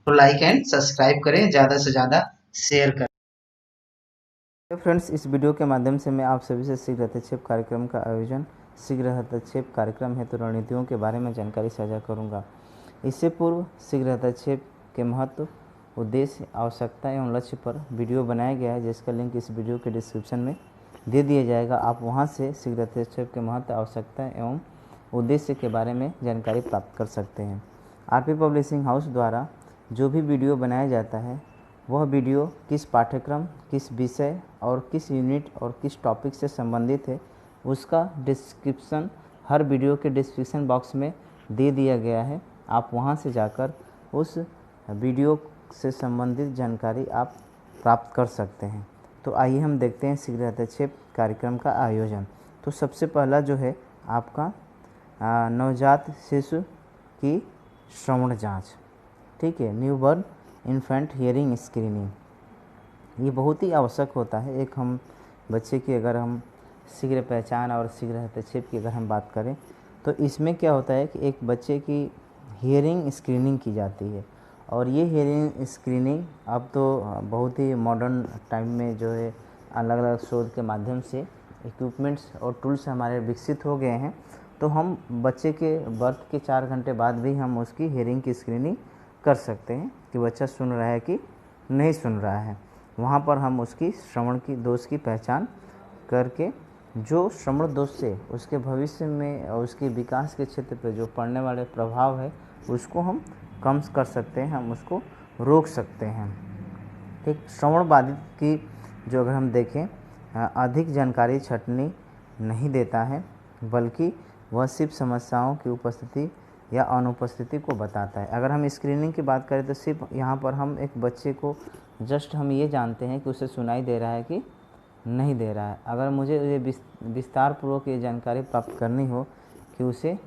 तो like and subscribe करें, ज़्यादा से ज़्यादा शेयर करें। तो फ्रेंड्स, इस वीडियो के माध्यम से मैं आप सभी से शीघ्र हस्तक्षेप कार्यक्रम का आयोजन, शीघ्र हस्तक्षेप कार्यक्रम हेतु रणनीतियों के बारे में जानकारी साझा करूंगा। इससे पूर्व शीघ्र हस्तक्षेप के महत्व, उद्देश्य, आवश्यकता एवं लक्ष्य पर वीडियो बनाया गया है, जिसका लिंक इस वीडियो के डिस्क्रिप्शन में दे दिया जाएगा। आप वहां से शीघ्र हस्तक्षेप के महत्व, आवश्यकता एवं उद्देश्य के बारे में जानकारी प्राप्त कर सकते हैं। आरपी पब्लिशिंग हाउस द्वारा जो भी वीडियो बनाया जाता है, वह वीडियो किस पाठ्यक्रम, किस विषय और किस यूनिट और किस टॉपिक से संबंधित है, उसका डिस्क्रिप्शन हर वीडियो के डिस्क्रिप्शन बॉक्स में दे दिया गया है। आप वहां से जाकर उस वीडियो से संबंधित जानकारी आप प्राप्त कर सकते हैं। तो आइए हम देखते हैं शीघ्र हस्तक्षेप कार्यक्रम का आयोजन। तो सबसे पहला जो है आपका नवजात शिशु की श्रवण जांच, ठीक है, न्यूबॉर्न इन्फेंट हियरिंग स्क्रीनिंग। ये बहुत ही आवश्यक होता है। एक हम बच्चे की अगर हम शीघ्र पहचान और शीघ्र हस्तक्षेप की अगर हम बात करें, तो इसमें क्या होता है कि एक बच्चे की हियरिंग स्क्रीनिंग की जाती है। और ये हियरिंग स्क्रीनिंग अब तो बहुत ही मॉडर्न टाइम में जो है अलग अलग शोध के माध्यम से इक्विपमेंट्स और टूल्स हमारे विकसित हो गए हैं। तो हम बच्चे के बर्थ के 4 घंटे बाद भी हम उसकी हियरिंग की स्क्रीनिंग कर सकते हैं कि बच्चा सुन रहा है कि नहीं सुन रहा है। वहाँ पर हम उसकी श्रवण की दोष की पहचान करके जो श्रवण दोष से उसके भविष्य में और उसके विकास के क्षेत्र पर जो पड़ने वाले प्रभाव है, उसको हम कम कर सकते हैं, हम उसको रोक सकते हैं। ठीक, श्रवण बाधित की जो अगर हम देखें, अधिक जानकारी छंटनी नहीं देता है, बल्कि वह सिर्फ समस्याओं की उपस्थिति या अनुपस्थिति को बताता है। अगर हम स्क्रीनिंग की बात करें तो सिर्फ यहाँ पर हम एक बच्चे को जस्ट हम ये जानते हैं कि उसे सुनाई दे रहा है कि नहीं दे रहा है। अगर मुझे ये विस्तार पूर्वक ये जानकारी प्राप्त करनी हो कि उसे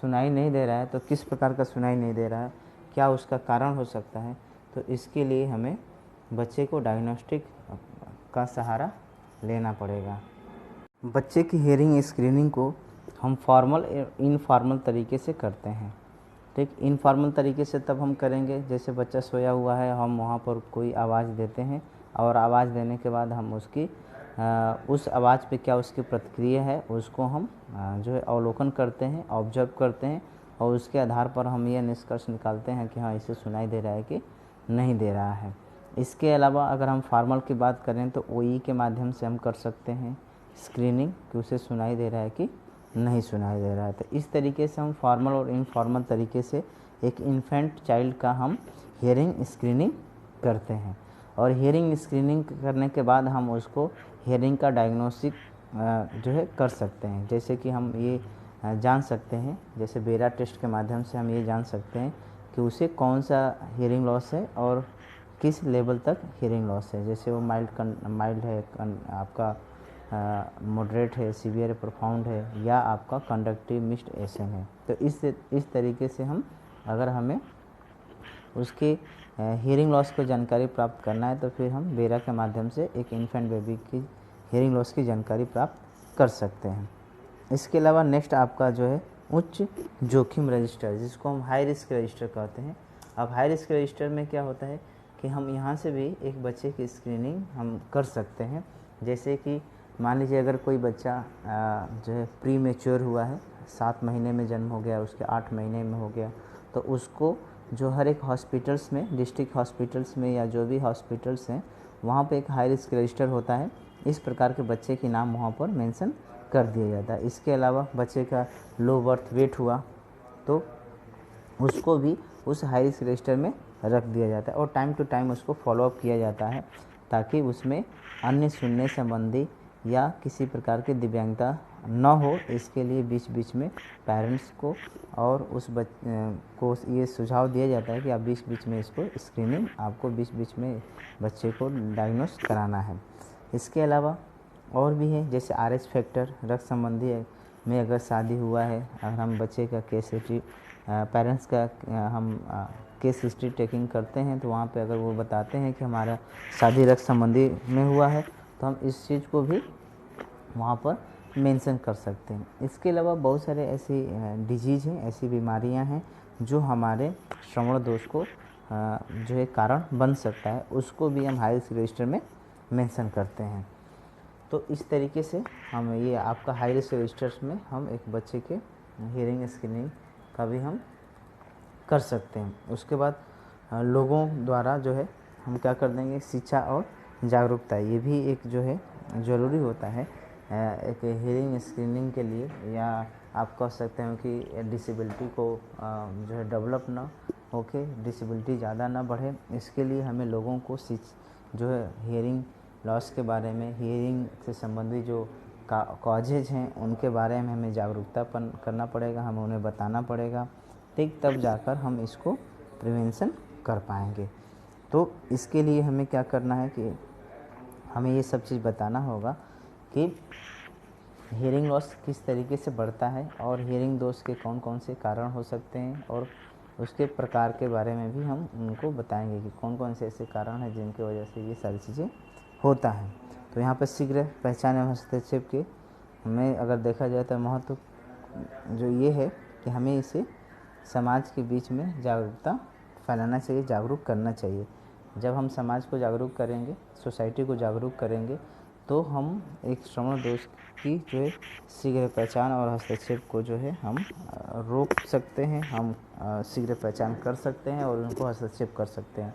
सुनाई नहीं दे रहा है, तो किस प्रकार का सुनाई नहीं दे रहा है, क्या उसका कारण हो सकता है, तो इसके लिए हमें बच्चे को डायग्नोस्टिक का सहारा लेना पड़ेगा। बच्चे की हियरिंग स्क्रीनिंग को हम फॉर्मल इनफॉर्मल तरीके से करते हैं। ठीक, इनफॉर्मल तरीके से तब हम करेंगे जैसे बच्चा सोया हुआ है, हम वहाँ पर कोई आवाज़ देते हैं और आवाज़ देने के बाद हम उसकी उस आवाज़ पे क्या उसकी प्रतिक्रिया है, उसको हम जो है अवलोकन करते हैं, ऑब्जर्व करते हैं, और उसके आधार पर हम ये निष्कर्ष निकालते हैं कि हाँ, इसे सुनाई दे रहा है कि नहीं दे रहा है। इसके अलावा अगर हम फार्मल की बात करें तो ओई के माध्यम से हम कर सकते हैं स्क्रीनिंग कि उसे सुनाई दे रहा है कि नहीं सुनाई दे रहा है। तो इस तरीके से हम फॉर्मल और इनफॉर्मल तरीके से एक इन्फेंट चाइल्ड का हम हियरिंग स्क्रीनिंग करते हैं। और हियरिंग स्क्रीनिंग करने के बाद हम उसको हियरिंग का डायग्नोस्टिक जो है कर सकते हैं। जैसे कि हम ये जान सकते हैं, जैसे बेरा टेस्ट के माध्यम से हम ये जान सकते हैं कि उसे कौन सा हियरिंग लॉस है और किस लेवल तक हियरिंग लॉस है। जैसे वो माइल्ड है, आपका मॉडरेट है, सीवियर है, प्रोफाउंड है, या आपका कंडक्टिव मिक्स्ड एसएम है। तो इस तरीके से हम अगर हमें उसके हियरिंग लॉस को जानकारी प्राप्त करना है, तो फिर हम बेरा के माध्यम से एक इन्फेंट बेबी की हियरिंग लॉस की जानकारी प्राप्त कर सकते हैं। इसके अलावा नेक्स्ट आपका जो है उच्च जोखिम रजिस्टर, जिसको हम हाई रिस्क रजिस्टर कहते हैं। अब हाई रिस्क रजिस्टर में क्या होता है कि हम यहाँ से भी एक बच्चे की स्क्रीनिंग हम कर सकते हैं। जैसे कि मान लीजिए अगर कोई बच्चा जो है प्री मैच्योर हुआ है, 7 महीने में जन्म हो गया, उसके 8 महीने में हो गया, तो उसको जो हर एक हॉस्पिटल्स में, डिस्ट्रिक्ट हॉस्पिटल्स में या जो भी हॉस्पिटल्स हैं, वहाँ पे एक हाई रिस्क रजिस्टर होता है। इस प्रकार के बच्चे के नाम वहाँ पर मेंशन कर दिया जाता है। इसके अलावा बच्चे का लो बर्थ वेट हुआ तो उसको भी उस हाई रिस्क रजिस्टर में रख दिया जाता है और टाइम टू टाइम उसको फॉलोअप किया जाता है, ताकि उसमें अन्य सुनने संबंधी या किसी प्रकार की दिव्यांगता न हो। इसके लिए बीच बीच में पेरेंट्स को और उस को ये सुझाव दिया जाता है कि आप बीच बीच में इसको स्क्रीनिंग, आपको बीच बीच में बच्चे को डायग्नोस कराना है। इसके अलावा और भी है, जैसे RH फैक्टर, रक्त संबंधी में अगर शादी हुआ है, अगर हम बच्चे का केस हिस्ट्री, पेरेंट्स का हम केस हिस्ट्री टेकिंग करते हैं, तो वहाँ पे अगर वो बताते हैं कि हमारा शादी रक्त संबंधी में हुआ है, तो हम इस चीज़ को भी वहाँ पर मेंशन कर सकते हैं। इसके अलावा बहुत सारे ऐसी डिजीज़ हैं, ऐसी बीमारियाँ हैं जो हमारे श्रवण दोष को जो है कारण बन सकता है, उसको भी हम हाई रिस्क रजिस्टर में मेंशन करते हैं। तो इस तरीके से हम ये आपका हाई रिस्क रजिस्टर्स में हम एक बच्चे के हियरिंग स्क्रीनिंग का भी हम कर सकते हैं। उसके बाद लोगों द्वारा जो है हम क्या कर देंगे, शिक्षा और जागरूकता, ये भी एक जो है ज़रूरी होता है एक हियरिंग स्क्रीनिंग के लिए, या आप कह सकते हैं कि डिसेबिलिटी को जो है डेवलप ना होके डिसेबिलिटी ज़्यादा ना बढ़े, इसके लिए हमें लोगों को जो है हियरिंग लॉस के बारे में, हियरिंग से संबंधित जो कॉजेज हैं उनके बारे में हमें जागरूकतापन करना पड़ेगा, हमें उन्हें बताना पड़ेगा, ठीक तब जाकर हम इसको प्रिवेंशन कर पाएंगे। तो इसके लिए हमें क्या करना है कि हमें ये सब चीज़ बताना होगा कि हियरिंग लॉस किस तरीके से बढ़ता है और हियरिंग दोष के कौन कौन से कारण हो सकते हैं, और उसके प्रकार के बारे में भी हम उनको बताएंगे कि कौन कौन से ऐसे कारण हैं जिनकी वजह से ये सारी चीज़ें होता है। तो यहाँ पर शीघ्र पहचान एवं हस्तक्षेप के हमें अगर देखा जाए तो महत्व जो ये है कि हमें इसे समाज के बीच में जागरूकता फैलाना चाहिए, जागरूक करना चाहिए। जब हम समाज को जागरूक करेंगे, सोसाइटी को जागरूक करेंगे, तो हम एक श्रवण दोष की जो है शीघ्र पहचान और हस्तक्षेप को जो है हम रोक सकते हैं, हम शीघ्र पहचान कर सकते हैं और उनको हस्तक्षेप कर सकते हैं।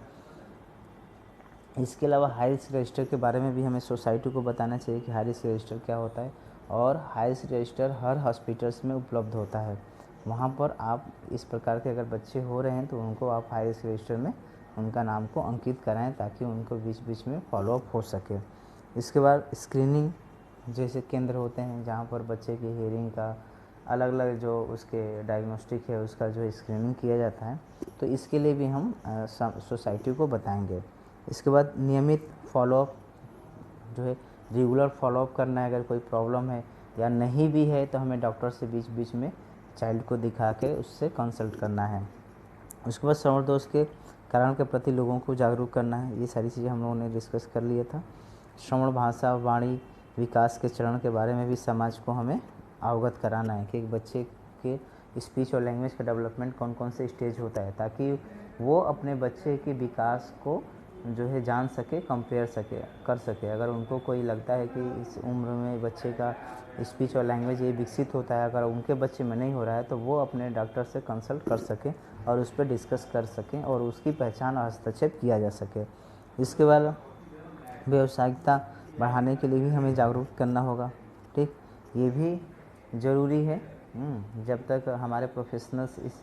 इसके अलावा हाई रिस्क रजिस्टर के बारे में भी हमें सोसाइटी को बताना चाहिए कि हाई रिस्क रजिस्टर क्या होता है, और हाई रिस्क रजिस्टर हर हॉस्पिटल्स में उपलब्ध होता है। वहाँ पर आप इस प्रकार के अगर बच्चे हो रहे हैं तो उनको आप हाई रिस्क रजिस्टर में उनका नाम को अंकित कराएं, ताकि उनको बीच बीच में फॉलोअप हो सके। इसके बाद स्क्रीनिंग जैसे केंद्र होते हैं जहाँ पर बच्चे की हियरिंग का अलग अलग जो उसके डायग्नोस्टिक है उसका जो स्क्रीनिंग किया जाता है, तो इसके लिए भी हम सोसाइटी को बताएंगे। इसके बाद नियमित फॉलोअप जो है, रेगुलर फॉलोअप करना है। अगर कोई प्रॉब्लम है या नहीं भी है तो हमें डॉक्टर से बीच बीच में चाइल्ड को दिखा के उससे कंसल्ट करना है। उसके बाद श्रवण दोष के कारण के प्रति लोगों को जागरूक करना है। ये सारी चीज़ें हम लोगों ने डिस्कस कर लिया था। श्रवण भाषा वाणी विकास के चरण के बारे में भी समाज को हमें अवगत कराना है कि एक बच्चे के स्पीच और लैंग्वेज का डेवलपमेंट कौन कौन से स्टेज होता है, ताकि वो अपने बच्चे के विकास को जो है जान सके, कंपेयर कर सके। अगर उनको कोई लगता है कि इस उम्र में बच्चे का स्पीच और लैंग्वेज ये विकसित होता है, अगर उनके बच्चे में नहीं हो रहा है तो वो अपने डॉक्टर से कंसल्ट कर सकें और उस पर डिस्कस कर सकें और उसकी पहचान और हस्तक्षेप किया जा सके। इसके बाद व्यावसायिकता बढ़ाने के लिए भी हमें जागरूक करना होगा, ठीक, ये भी ज़रूरी है। जब तक हमारे प्रोफेशनल्स इस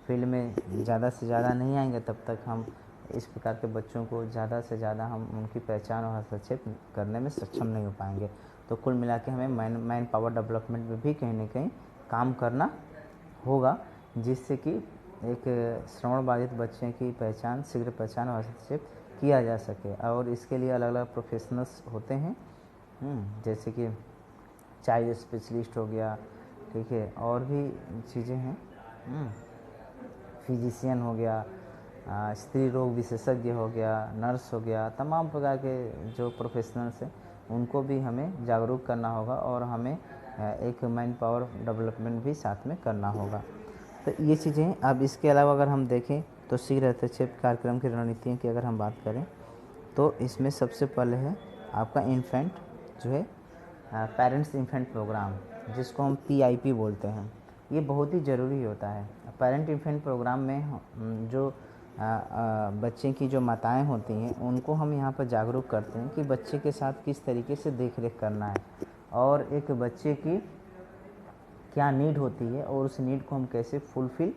फील्ड में ज़्यादा से ज़्यादा नहीं आएंगे तब तक हम इस प्रकार के बच्चों को ज़्यादा से ज़्यादा हम उनकी पहचान और हस्तक्षेप करने में सक्षम नहीं हो पाएंगे। तो कुल मिला के हमें मैन पावर डेवलपमेंट में भी कहीं ना कहीं काम करना होगा, जिससे कि एक श्रवण बाधित बच्चे की पहचान, शीघ्र पहचान और हस्तक्षेप किया जा सके। और इसके लिए अलग अलग प्रोफेशनल्स होते हैं, जैसे कि चाइल्ड स्पेशलिस्ट हो गया, ठीक है, और भी चीज़ें हैं, फिजिशियन हो गया, स्त्री रोग विशेषज्ञ हो गया, नर्स हो गया, तमाम प्रकार के जो प्रोफेशनल्स हैं उनको भी हमें जागरूक करना होगा और हमें एक मैन पावर डेवलपमेंट भी साथ में करना होगा। तो ये चीज़ें। अब इसके अलावा अगर हम देखें तो शीघ्र हस्तक्षेप कार्यक्रम की रणनीतियों की अगर हम बात करें तो इसमें सबसे पहले है आपका इन्फेंट जो है पेरेंट्स इन्फेंट प्रोग्राम, जिसको हम PIP बोलते हैं। ये बहुत ही ज़रूरी होता है। पेरेंट इन्फेंट प्रोग्राम में जो बच्चे की जो माताएं होती हैं उनको हम यहाँ पर जागरूक करते हैं कि बच्चे के साथ किस तरीके से देख रेख करना है और एक बच्चे की क्या नीड होती है और उस नीड को हम कैसे फुलफ़िल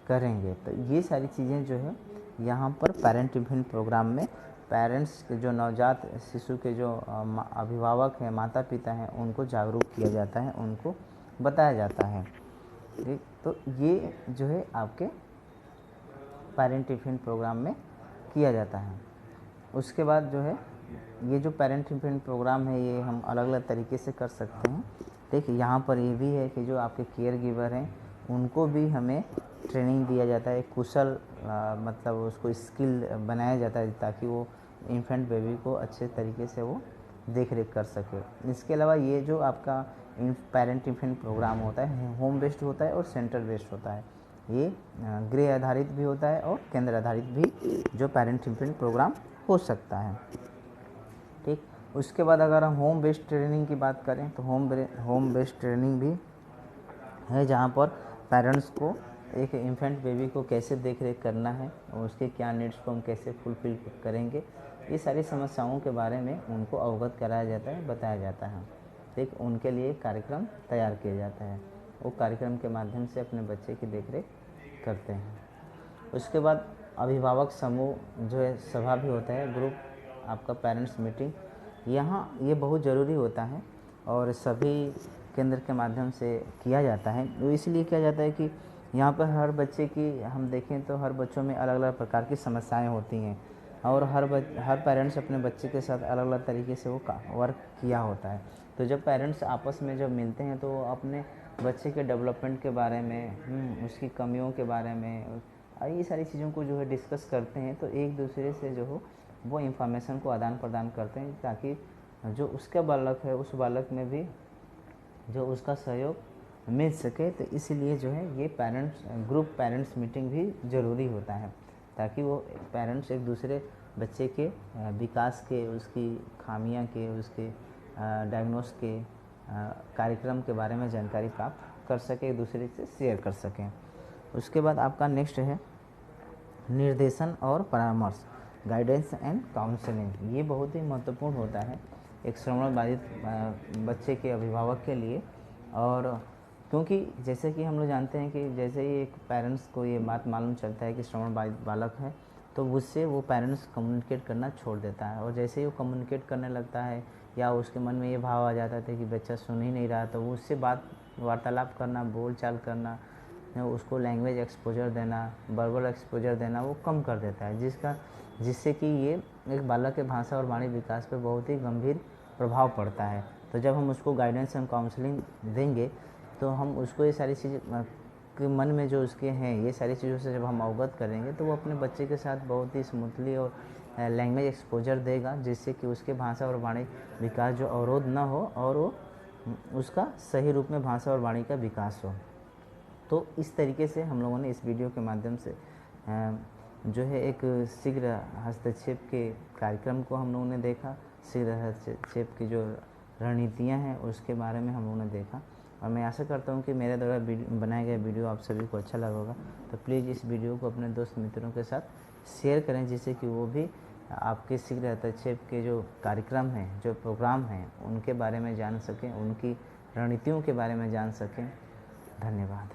करेंगे। तो ये सारी चीज़ें जो है यहाँ पर पेरेंट इन्फेंट प्रोग्राम में पेरेंट्स के जो नवजात शिशु के जो अभिभावक हैं, माता पिता हैं, उनको जागरूक किया जाता है, उनको बताया जाता है, ठीक। तो ये जो है आपके पेरेंट इन्फेंट प्रोग्राम में किया जाता है। उसके बाद जो है ये जो पेरेंट इन्फेंट प्रोग्राम है ये हम अलग अलग तरीके से कर सकते हैं, ठीक। यहाँ पर ये भी है कि जो आपके केयर गिवर हैं उनको भी हमें ट्रेनिंग दिया जाता है, कुशल मतलब उसको स्किल बनाया जाता है ताकि वो इन्फेंट बेबी को अच्छे तरीके से वो देख रेख कर सके। इसके अलावा ये जो आपका पेरेंट इन्फेंट प्रोग्राम होता है होम बेस्ड होता है और सेंटर बेस्ड होता है। ये गृह आधारित भी होता है और केंद्र आधारित भी जो पेरेंट इम्प्रिंट प्रोग्राम हो सकता है। ठीक, उसके बाद अगर हम होम बेस्ड ट्रेनिंग की बात करें तो होम बेस्ड ट्रेनिंग भी है, जहाँ पर पेरेंट्स को एक इन्फेंट बेबी को कैसे देख रेख करना है और उसके क्या नीड्स को हम कैसे फुलफिल करेंगे, ये सारी समस्याओं के बारे में उनको अवगत कराया जाता है, बताया जाता है। ठीक, उनके लिए एक कार्यक्रम तैयार किया जाता है, वो कार्यक्रम के माध्यम से अपने बच्चे की देखरेख करते हैं। उसके बाद अभिभावक समूह जो है सभा भी होता है, ग्रुप आपका पेरेंट्स मीटिंग, यहाँ ये बहुत ज़रूरी होता है और सभी केंद्र के माध्यम से किया जाता है। तो इसलिए किया जाता है कि यहाँ पर हर बच्चे की हम देखें तो हर बच्चों में अलग अलग प्रकार की समस्याएं होती हैं और हर पेरेंट्स अपने बच्चे के साथ अलग अलग तरीके से वो वर्क किया होता है। तो जब पेरेंट्स आपस में जब मिलते हैं तो अपने बच्चे के डेवलपमेंट के बारे में, उसकी कमियों के बारे में, ये सारी चीज़ों को जो है डिस्कस करते हैं, तो एक दूसरे से जो हो वो इंफॉर्मेशन को आदान प्रदान करते हैं ताकि जो उसका बालक है उस बालक में भी जो उसका सहयोग मिल सके। तो इसीलिए जो है ये ग्रुप पेरेंट्स मीटिंग भी ज़रूरी होता है ताकि वो पेरेंट्स एक दूसरे बच्चे के विकास के, उसकी खामियां के, उसके डायग्नोस के कार्यक्रम के बारे में जानकारी प्राप्त कर सके, एक दूसरे से शेयर कर सकें। उसके बाद आपका नेक्स्ट है निर्देशन और परामर्श, गाइडेंस एंड काउंसलिंग। ये बहुत ही महत्वपूर्ण होता है एक श्रवण बाधित बच्चे के अभिभावक के लिए। और क्योंकि जैसे कि हम लोग जानते हैं कि जैसे ही एक पेरेंट्स को ये बात मालूम चलता है कि श्रवण बाधित बालक है तो उससे वो पेरेंट्स कम्युनिकेट करना छोड़ देता है, और जैसे ही वो कम्युनिकेट करने लगता है या उसके मन में ये भाव आ जाता था कि बच्चा सुन ही नहीं रहा, तो वो उससे वार्तालाप करना, बोल चाल करना, उसको लैंग्वेज एक्सपोजर देना, वर्बल एक्सपोजर देना वो कम कर देता है, जिससे कि ये एक बालक के भाषा और वाणी विकास पर बहुत ही गंभीर प्रभाव पड़ता है। तो जब हम उसको गाइडेंस एंड काउंसलिंग देंगे तो हम उसको ये सारी चीज़ के मन में जो उसके हैं ये सारी चीज़ों से जब हम अवगत करेंगे तो वो अपने बच्चे के साथ बहुत ही स्मूथली और लैंग्वेज एक्सपोजर देगा, जिससे कि उसके भाषा और वाणी विकास जो अवरोध ना हो और वो उसका सही रूप में भाषा और वाणी का विकास हो। तो इस तरीके से हम लोगों ने इस वीडियो के माध्यम से जो है एक शीघ्र हस्तक्षेप के कार्यक्रम को हम लोगों ने देखा, शीघ्र हस्तक्षेप की जो रणनीतियाँ हैं उसके बारे में हम लोगों ने देखा, और मैं आशा करता हूँ कि मेरे द्वारा बनाया गया वीडियो आप सभी को अच्छा लगा होगा। तो प्लीज़ इस वीडियो को अपने दोस्त मित्रों के साथ शेयर करें, जिससे कि वो भी आपके शीघ्र हस्तक्षेप के जो कार्यक्रम हैं, जो प्रोग्राम हैं, उनके बारे में जान सकें, उनकी रणनीतियों के बारे में जान सकें। धन्यवाद।